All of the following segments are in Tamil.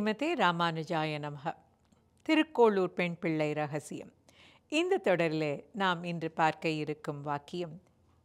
ஸ்ரீமதே ராமானுஜாய நமஹ. திருக்கோளூர் பெண் பிள்ளை ரகசியம். இந்த தொடரில் நாம் இன்று பார்க்க இருக்கும் வாக்கியம்,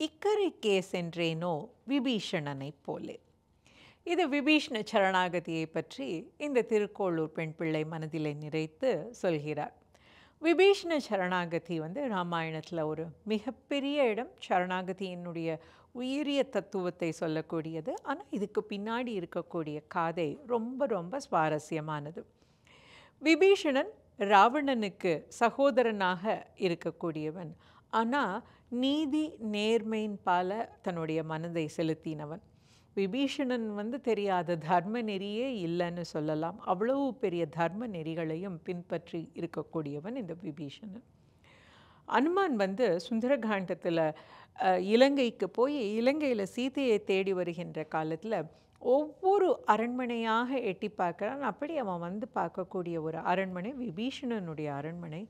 இக்கரைக்கே சென்றேனோ விபீஷணனைப் போலே. இது விபீஷ்ண சரணாகதியை பற்றி இந்த திருக்கோளூர் பெண் பிள்ளை மனதிலே நிறைத்து சொல்கிறார். விபீஷ்ண சரணாகதி ராமாயணத்தில் ஒரு மிகப்பெரிய இடம். சரணாகதியினுடைய உயரிய தத்துவத்தை சொல்லக்கூடியது. ஆனால் இதுக்கு பின்னாடி இருக்கக்கூடிய காதை ரொம்ப ரொம்ப சுவாரஸ்யமானது. விபீஷணன் ராவணனுக்கு சகோதரனாக இருக்கக்கூடியவன். ஆனால் நீதி நேர்மையின் பால தன்னுடைய மனதை செலுத்தினவன். விபீஷணன் தெரியாத தர்ம நெறியே இல்லைன்னு சொல்லலாம். அவ்வளவு பெரிய தர்ம நெறிகளையும் பின்பற்றி இருக்கக்கூடியவன் இந்த விபீஷணன். அனுமான் சுந்தரகாண்டத்தில் இலங்கைக்கு போய் இலங்கையில் சீதையை தேடி வருகின்ற காலத்தில் ஒவ்வொரு அரண்மனையாக எட்டி பார்க்குறான். அப்படி அவன் பார்க்கக்கூடிய ஒரு அரண்மனை விபீஷணனுடைய அரண்மனை.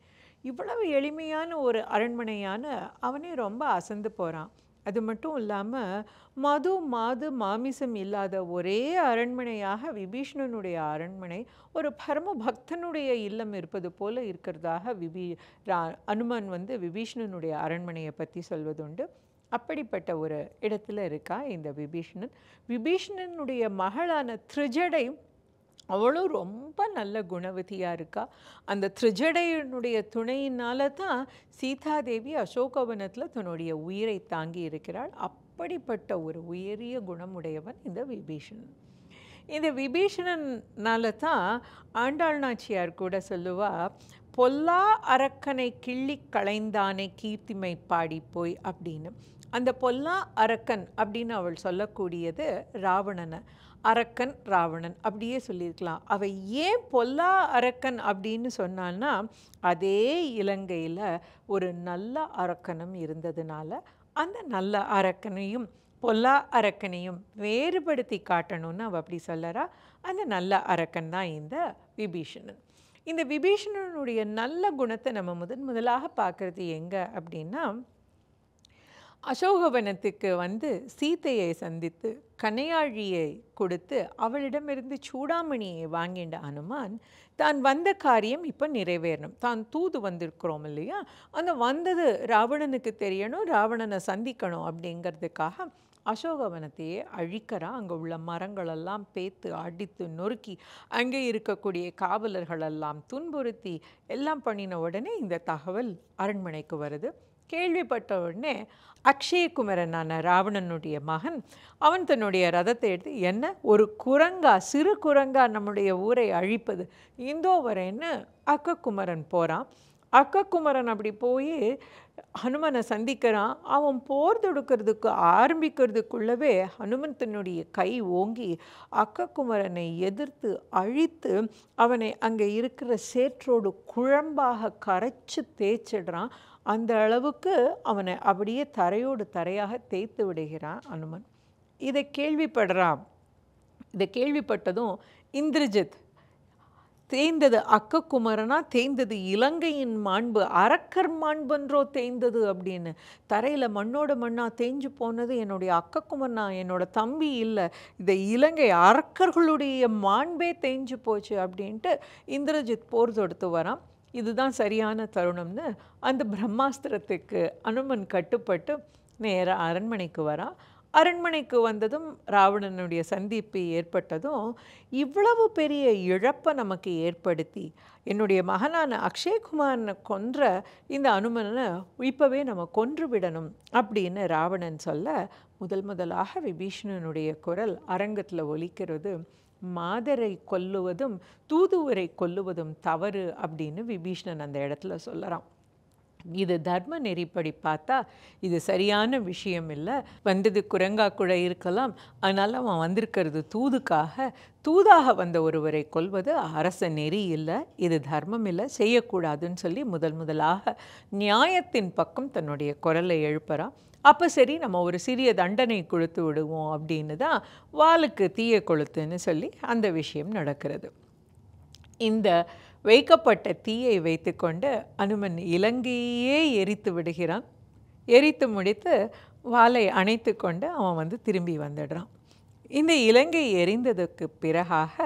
இவ்வளவு எளிமையான ஒரு அரண்மனையான அவனே ரொம்ப அசந்து போகிறான். அது மட்டும் இல்லாமல் மது மாது மாமிசம் இல்லாத ஒரே அரண்மனையாக விபீஷணனுடைய அரண்மனை ஒரு பரம பக்தனுடைய இல்லம் இருப்பது போல இருக்கிறதாக அனுமான் விபீஷணனுடைய அரண்மனையை பற்றி சொல்வதுண்டு. அப்படிப்பட்ட ஒரு இடத்துல இருக்கா இந்த விபீஷணன். விபீஷணனுடைய மகளான திரிஜடை அவளும் ரொம்ப நல்ல குணவதியாக இருக்கா. அந்த திரிஜடையினுடைய துணையினால தான் சீதாதேவி அசோகவனத்தில் தன்னுடைய உயிரை தாங்கி இருக்கிறாள். அப்படிப்பட்ட ஒரு உயரிய குணமுடையவன் இந்த விபீஷணன். இந்த விபீஷணனால தான் ஆண்டாள் நாச்சியார் கூட சொல்லுவா, பொல்லா அரக்கனை கிள்ளி களைந்தானே கீர்த்திமை பாடி போய் அப்படின்னு. அந்த பொல்லா அரக்கன் அப்படின்னு அவள் சொல்லக்கூடியது ராவணனை. அரக்கன் ராவணன் அப்படியே சொல்லியிருக்கலாம். அவள் ஏன் பொல்லா அரக்கன் அப்படின்னு சொன்னான்னா, அதே இலங்கையில் ஒரு நல்ல அரக்கனும் இருந்ததுனால அந்த நல்ல அரக்கனையும் பொல்லா அரக்கனையும் வேறுபடுத்தி காட்டணும்னு அவள் அப்படி சொல்லறா. அந்த நல்ல அரக்கன் தான் இந்த விபீஷணன். இந்த விபீஷணனுடைய நல்ல குணத்தை நம்ம முதலாக பார்க்குறது எங்கே அப்படின்னா, அசோகவனத்துக்கு சீதையை சந்தித்து கனையாழியை கொடுத்து அவளிடமிருந்து சூடாமணியை வாங்கின்ற அனுமான் தான் வந்த காரியம் இப்போ நிறைவேறணும். தான் தூது வந்திருக்கிறோம் இல்லையா, அந்த வந்தது ராவணனுக்கு தெரியணும், ராவணனை சந்திக்கணும் அப்படிங்கிறதுக்காக அசோகவனத்தையே அழிக்கிறான். அங்கே உள்ள மரங்களெல்லாம் பேத்து அடித்து நொறுக்கி அங்கே இருக்கக்கூடிய காவலர்களெல்லாம் துன்புறுத்தி எல்லாம் பண்ணின உடனே இந்த தகவல் அரண்மனைக்கு வருது. கேள்விப்பட்ட உடனே அக்ஷயகுமரனான ராவணனுடைய மகன் அவன் தன்னுடைய ரதத்தை எடுத்து, என்ன ஒரு குரங்கா, சிறு குரங்கா நம்முடைய ஊரை அழிப்பது, இந்தோ வரேன்னு அக்ககுமரன் போகிறான். அக்ககுமரன் அப்படி போய் ஹனுமனை சந்திக்கிறான். அவன் போர் தொடுக்கிறதுக்கு ஆரம்பிக்கிறதுக்குள்ளவே ஹனுமன் தன்னுடைய கை ஓங்கி அக்ககுமரனை எதிர்த்து அழித்து அவனை அங்கே இருக்கிற சேற்றோடு குழம்பாக கரைச்சி தேய்ச்சிடுறான். அந்த அளவுக்கு அவனை அப்படியே தரையோடு தரையாக தேய்த்து விடுகிறான் அனுமன். இதை கேள்விப்படுறான். இதை கேள்விப்பட்டதும் இந்திரஜித், தேய்ந்தது அக்ககுமரனா, தேய்ந்தது இலங்கையின் மாண்பு, அரக்கர் மாண்பன்றோ தேய்ந்தது அப்படின்னு. தரையில் மண்ணோட மண்ணாக தேய்ஞ்சு போனது என்னுடைய அக்ககுமரனா, என்னோட தம்பி இல்லை, இதை இலங்கை அரக்கர்களுடைய மாண்பே தேய்ஞ்சு போச்சு அப்படின்ட்டு இந்திரஜித் போர் தொடுத்து வரான். இதுதான் சரியான தருணம்னு அந்த பிரம்மாஸ்திரத்துக்கு அனுமன் கட்டுப்பட்டு நேராக அரண்மனைக்கு வரான். அரண்மனைக்கு வந்ததும் ராவணனுடைய சந்திப்பு ஏற்பட்டதும், இவ்வளவு பெரிய இழப்பை நமக்கு ஏற்படுத்தி என்னுடைய மகனான அக்ஷயகுமாரனை கொன்ற இந்த அனுமனை இப்போவே நம்ம கொன்று விடணும் அப்படின்னு ராவணன் சொல்ல, முதலாக விபீஷணனுடைய குரல் அரங்கத்தில் ஒலிக்கிறது. மாதரை கொல்லுவதும் தூதுவரை கொல்லுவதும் தவறு அப்படின்னு விபீஷணன் அந்த இடத்துல சொல்லறான். இது தர்ம நெறிப்படி பார்த்தா இது சரியான விஷயம் இல்லை. வந்தது குரங்கா கூட இருக்கலாம், அதனால் அவன் வந்திருக்கிறது தூதாக வந்த ஒருவரை கொல்வது அரச நெறி இல்லை, இது தர்மம் இல்லை, செய்யக்கூடாதுன்னு சொல்லி முதலாக நியாயத்தின் பக்கம் தன்னுடைய குரலை எழுப்புறான். அப்போ சரி, நம்ம ஒரு சிறிய தண்டனை கொடுத்து விடுவோம் அப்படின்னு தான் வாளுக்கு தீய கொளுத்துன்னு சொல்லி அந்த விஷயம் நடக்கிறது. இந்த வைக்கப்பட்ட தீயை வைத்துக்கொண்டு அனுமன் இலங்கையே எரித்து விடுகிறான். எரித்து முடித்து வாளை அணைத்து கொண்டு அவன் திரும்பி வந்துடுறான். இந்த இலங்கை எரிந்ததுக்கு பிறகாக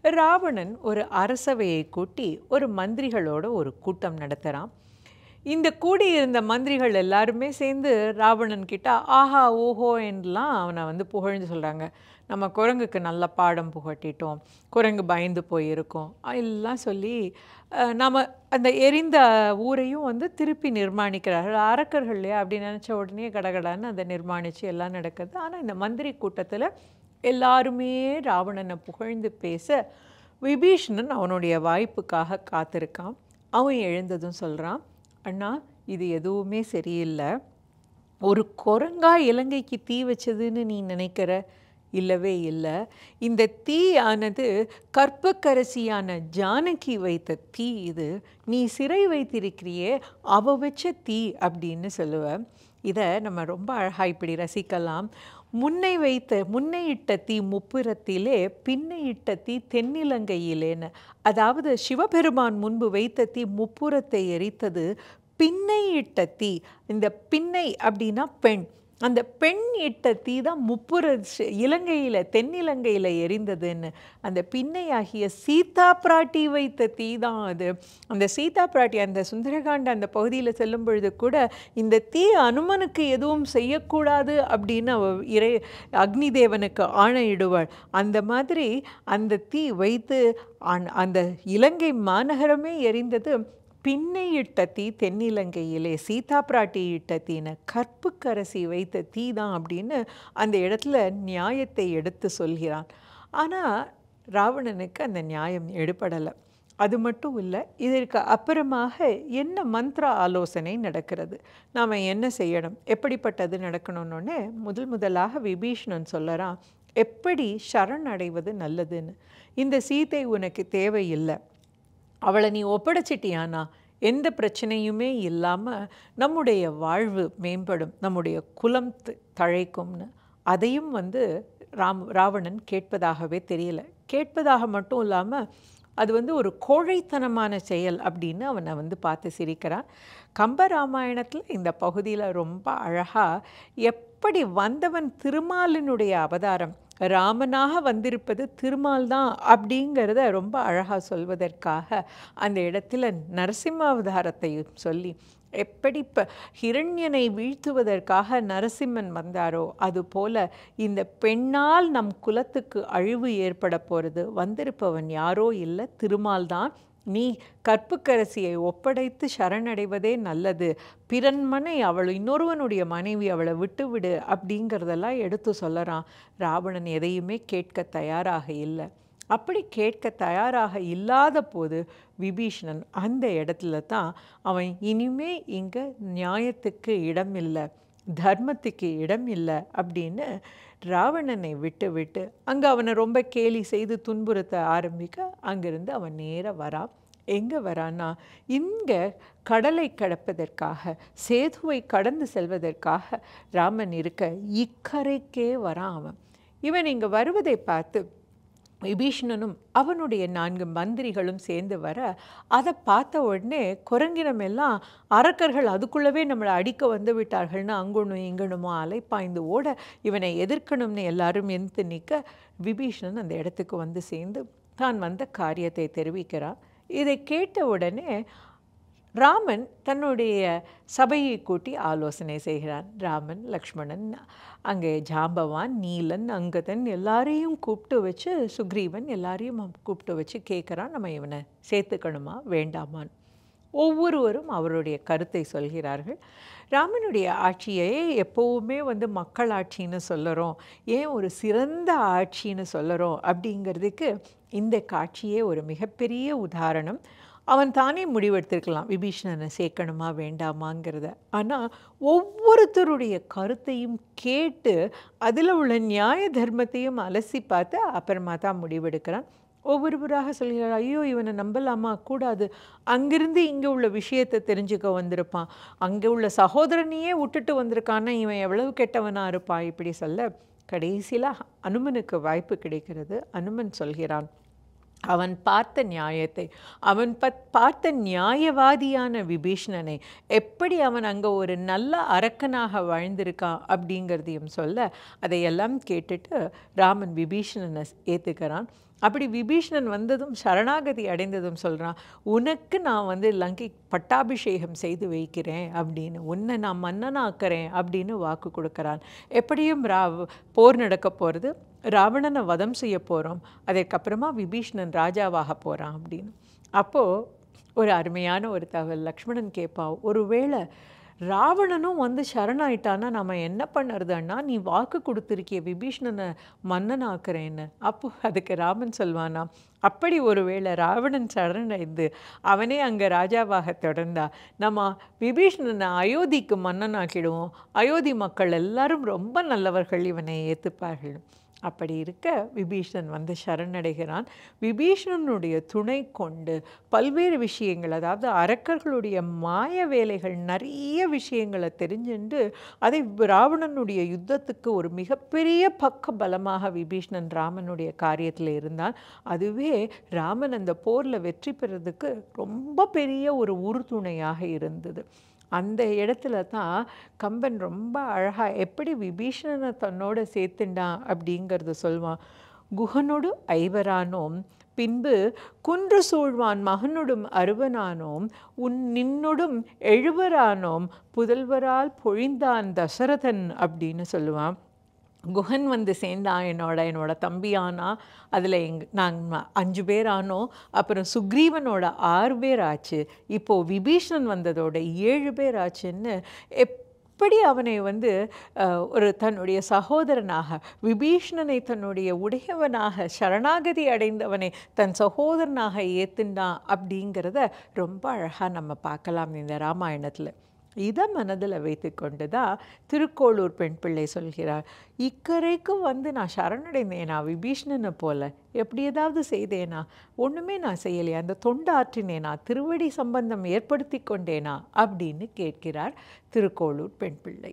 ராவணன் ஒரு அரசவையை கூட்டி ஒரு மந்திரிகளோட ஒரு கூட்டம் நடத்துகிறான். இந்த கூடியிருந்த மந்திரிகள் எல்லாருமே சேர்ந்து ராவணன் கிட்ட ஆஹா ஓஹோ என்றெலாம் அவனை வந்து புகழ்ந்து சொல்கிறாங்க. நம்ம குரங்குக்கு நல்ல பாடம் புகட்டிட்டோம், குரங்கு பயந்து போயிருக்கோம் எல்லாம் சொல்லி நாம் அந்த எரிந்த ஊரையும் வந்து திருப்பி நிர்மாணிக்கிறார்கள். அரக்கர்கள் இல்லையா, அப்படி நினச்ச உடனே கடகடான்னு அதை நிர்மாணித்து எல்லாம் நடக்குது. ஆனால் இந்த மந்திரி கூட்டத்தில் எல்லாருமே ராவணனை புகழ்ந்து பேச விபீஷணன் அவனுடைய வாய்ப்புக்காக காத்திருக்கான். அவன் எழுந்ததும் சொல்கிறான், அண்ணா இது எதுவுமே சரியில்லை. ஒரு குரங்கா இலங்கைக்கு தீ வச்சதுன்னு நீ நினைக்கிற? இல்லவே இல்லை. இந்த தீ ஆனது கற்பக்கரசியான ஜானகி வைத்த தீ. இது நீ சிறை வைத்திருக்கிறியே அவ வச்ச தீ அப்படின்னு சொல்லுவேன். இதை நம்ம ரொம்ப அழகாக இப்படி ரசிக்கலாம். முன்னை இட்ட தீ முப்புறத்திலே பின்னை இட்ட தீ தென்னிலங்கையிலேன்னு. அதாவது சிவபெருமான் முன்பு வைத்த தீ முப்புறத்தை எரித்தது, பின்னை இட்ட தீ. இந்த பின்னை அப்படின்னா பெண், அந்த பெண் இட்ட தீ தான் முப்புற இலங்கையில் தென்னிலங்கையில் எரிந்ததுன்னு. அந்த பின்னையாகிய சீதா பிராட்டி வைத்த தீ தான் அது. அந்த சீதா பிராட்டி அந்த சுந்தரகாண்ட அந்த பகுதியில் செல்லும் பொழுது கூட இந்த தீ அனுமனுக்கு எதுவும் செய்யக்கூடாது அப்படின்னு அக்னி தேவனுக்கு ஆணையிடுவாள். அந்த மாதிரி அந்த தீ வைத்து அந்த இலங்கை மாநகரமே எரிந்தது. பின்னை இட்ட தீ தென்னிலங்கையிலே சீதா பிராட்டி இட்ட தீன கற்புக்கரசி வைத்த தீ தான் அப்படின்னு அந்த இடத்துல நியாயத்தை எடுத்து சொல்கிறான். ஆனால் ராவணனுக்கு அந்த நியாயம் எடுபடலை. அது மட்டும் இல்லை, இதற்கு அப்புறமாக என்ன மந்திர ஆலோசனை நடக்கிறது, நாம் என்ன செய்யணும், எப்படிப்பட்டது நடக்கணும்னு முதலாக விபீஷணன் சொல்லறான், எப்படி சரண் அடைவது நல்லதுன்னு. இந்த சீதை உனக்கு தேவையில்லை, அவளை நீ ஒப்படைச்சிட்டியானா எந்த பிரச்சனையுமே இல்லாமல் நம்முடைய வாழ்வு மேம்படும், நம்முடைய குலம் தழைக்கும்னு. அதையும் வந்து ராவணன் கேட்பதாகவே தெரியல. கேட்பதாக மட்டும் இல்லாமல் அது வந்து ஒரு கோழைத்தனமான செயல் அப்படின்னு அவனை வந்து பார்த்து சிரிக்கிறான். கம்பராமாயணத்தில் இந்த பகுதியில் ரொம்ப அழகாக எப்படி வந்தவன் திருமாலினுடைய அவதாரம், ராமனாக வந்திருப்பது திருமால் தான் அப்படிங்கிறத ரொம்ப அழகாக சொல்வதற்காக அந்த இடத்துல நரசிம்ம அவதாரத்தையும் சொல்லி, எப்படி இப்போ ஹிரண்யனை வீழ்த்துவதற்காக நரசிம்மன் வந்தாரோ அதுபோல் இந்த பெண்ணால் நம் குலத்துக்கு அழிவு ஏற்பட போகிறது, வந்திருப்பவன் யாரோ இல்லை திருமால் தான், நீ கற்புக்கரசியை ஒப்படைத்து சரணடைவதே நல்லது, பிறன்மனை அவள் இன்னொருவனுடைய மனைவி அவளை விட்டுவிடு அப்படிங்கிறதெல்லாம் எடுத்து சொல்லறான். ராவணன் எதையுமே கேட்க தயாராக இல்லை. அப்படி கேட்க தயாராக இல்லாத போது விபீஷணன் அந்த இடத்துல தான் அவன் இனிமே இங்கே நியாயத்துக்கு இடம் இல்லை, தர்மத்துக்கு இடம் இல்லை அப்படின்னு ராவணனை விட்டு அங்கே அவனை ரொம்ப கேலி செய்து துன்புறுத்த ஆரம்பிக்க அங்கிருந்து அவன் நேராக வரான். எங்கே வரான்னா, இங்கே கடலை கடப்பதற்காக, சேதுவை கடந்து செல்வதற்காக ராமன் இருக்க இக்கரைக்கே வரான் அவன். இவன் இங்கே வருவதை பார்த்து விபீஷணனும் அவனுடைய 4 மந்திரிகளும் சேர்ந்து வர, அதை பார்த்த உடனே குரங்கினம் எல்லாம் அரக்கர்கள் அதுக்குள்ளவே நம்மளை அடிக்க வந்து விட்டார்கள்னு அங்கொன்னும் இங்கனுமோ அலைப்பாய்ந்து ஓட இவனை எதிர்க்கணும்னு எல்லாரும் எந்த நிற்க விபீஷணன் அந்த இடத்துக்கு வந்து சேர்ந்து தான் வந்த காரியத்தை தெரிவிக்கிறான். இதை கேட்ட உடனே ராமன் தன்னுடைய சபையை கூட்டி ஆலோசனை செய்கிறான். ராமன், லக்ஷ்மணன், அங்கே ஜாம்பவான், நீலன், அங்கதன் எல்லாரையும் கூப்பிட்டு வச்சு, சுக்ரீவன் எல்லாரையும் கூப்பிட்டு வச்சு கேட்குறான், நம்ம இவனை சேர்த்துக்கணுமா வேண்டாமான்னு. ஒவ்வொருவரும் அவருடைய கருத்தை சொல்கிறார்கள். ராமனுடைய ஆட்சியை எப்போவுமே வந்து மக்கள் ஆட்சின்னு சொல்லுறோம், ஏன் ஒரு சிறந்த ஆட்சின்னு சொல்லுறோம் அப்படிங்கிறதுக்கு இந்த காட்சியே ஒரு மிகப்பெரிய உதாரணம். அவன் தானே முடிவெடுத்திருக்கலாம் விபீஷணனை சேர்க்கணுமா வேண்டாமாங்கிறத. ஆனால் ஒவ்வொருத்தருடைய கருத்தையும் கேட்டு அதில் உள்ள நியாய தர்மத்தையும் அலசி பார்த்து அப்புறமா தான் முடிவெடுக்கிறான். ஒவ்வொருவராக சொல்கிறார், ஐயோ இவனை நம்பலாமா, கூடாது, அங்கிருந்து இங்கே உள்ள விஷயத்தை தெரிஞ்சுக்க வந்திருப்பான், அங்கே உள்ள சகோதரனையே விட்டுட்டு வந்திருக்கான்னா இவன் எவ்வளவு கெட்டவனாக இருப்பான் இப்படி சொல்ல கடைசியில் அனுமனுக்கு வாய்ப்பு கிடைக்கிறது. அனுமன் சொல்கிறான், அவன் பார்த்த நியாயத்தை, அவன் பார்த்த நியாயவாதியான விபீஷணனை, எப்படி அவன் அங்கே ஒரு நல்ல அரக்கனாக வாழ்ந்திருக்கான் அப்படிங்கிறதையும் சொல்ல, அதையெல்லாம் கேட்டுட்டு ராமன் விபீஷணனை ஏற்றுக்கிறான். அப்படி விபீஷ்ணன் வந்ததும் சரணாகதி அடைந்ததும் சொல்கிறான், உனக்கு நான் வந்து லங்கை பட்டாபிஷேகம் செய்து வைக்கிறேன் அப்படின்னு, உன்னை நான் மன்னனாக்கிறேன் அப்படின்னு வாக்கு கொடுக்குறான். எப்படியும் போர் நடக்க போகிறது, ராவணனை வதம் செய்ய போகிறோம், அதற்கப்புறமா விபீஷ்ணன் ராஜாவாக போகிறான் அப்படின்னு. அப்போது ஒரு அருமையான ஒரு தகவல் லக்ஷ்மணன் கேட்பா, ஒருவேளை ராவணனும் வந்து சரணாயிட்டானா நம்ம என்ன பண்ணுறதுன்னா, நீ வாக்கு கொடுத்துருக்கிய விபீஷ்ணனை மன்னனாக்குறேன்னு. அப்போ அதுக்கு ராமன் சொல்வானா, அப்படி ஒருவேளை ராவணன் சரணடைந்து அவனே அங்கே ராஜாவாக தொடர்ந்தா நம்ம விபீஷ்ணனை அயோத்திக்கு மன்னனாக்கிடுவோம், அயோத்தி மக்கள் எல்லாரும் ரொம்ப நல்லவர்கள், இவனை ஏற்றுப்பார்கள். அப்படி இருக்க விபீஷணன் வந்து சரணடைகிறான். விபீஷணனுடைய துணை கொண்டு பல்வேறு விஷயங்கள், அதாவது அரக்கர்களுடைய மாய வேலைகள் நிறைய விஷயங்களை தெரிஞ்சுண்டு அதை ராவணனுடைய யுத்தத்துக்கு ஒரு மிகப்பெரிய பக்க பலமாக விபீஷணன் ராமனுடைய காரியத்தில் இருந்தான். அதுவே ராமன் அந்த போரில் வெற்றி பெறதுக்கு ரொம்ப பெரிய ஒரு உறுதுணையாக இருந்தது. அந்த இடத்துல தான் கம்பன் ரொம்ப அழகாக எப்படி விபீஷணனை தன்னோட சேர்த்துண்டான் அப்படிங்கிறத சொல்வான். குஹனொடு ஐவரானோம் பின்பு குன்று சூழ்வான் மகனொடும் அருவனானோம் நின்னொடும் எழுவரானோம் புதல்வரால் பொழிந்தான் தசரதன் அப்படின்னு சொல்லுவான். குஹன் வந்து சேர்ந்தான், என்னோட தம்பியானா, அதில் நாங்கள் 5 பேர் ஆனோம். அப்புறம் சுக்ரீவனோட 6 பேர் ஆச்சு. இப்போது விபீஷணன் வந்ததோட 7 பேர் ஆச்சுன்னு எப்படி அவனை வந்து ஒரு தன்னுடைய சகோதரனாக, விபீஷணனை தன்னுடைய உடையவனாக, சரணாகதி அடைந்தவனை தன் சகோதரனாக ஏத்துண்டான் அப்படிங்கிறத ரொம்ப அழகாக நம்ம பார்க்கலாம் இந்த ராமாயணத்தில். இதை மனதில் வைத்து கொண்டு தான் திருக்கோளூர் பெண் பிள்ளை சொல்கிறார், இக்கரைக்கும் வந்து நான் சரணடைந்தேனா விபீஷ்ணனை போல, எப்படி ஏதாவது செய்தேனா? ஒன்றுமே நான் செய்யலையா? அந்த தொண்டு ஆற்றினேனா? திருவடி சம்பந்தம் ஏற்படுத்தி கொண்டேனா அப்படின்னு கேட்கிறார் திருக்கோளூர் பெண் பிள்ளை.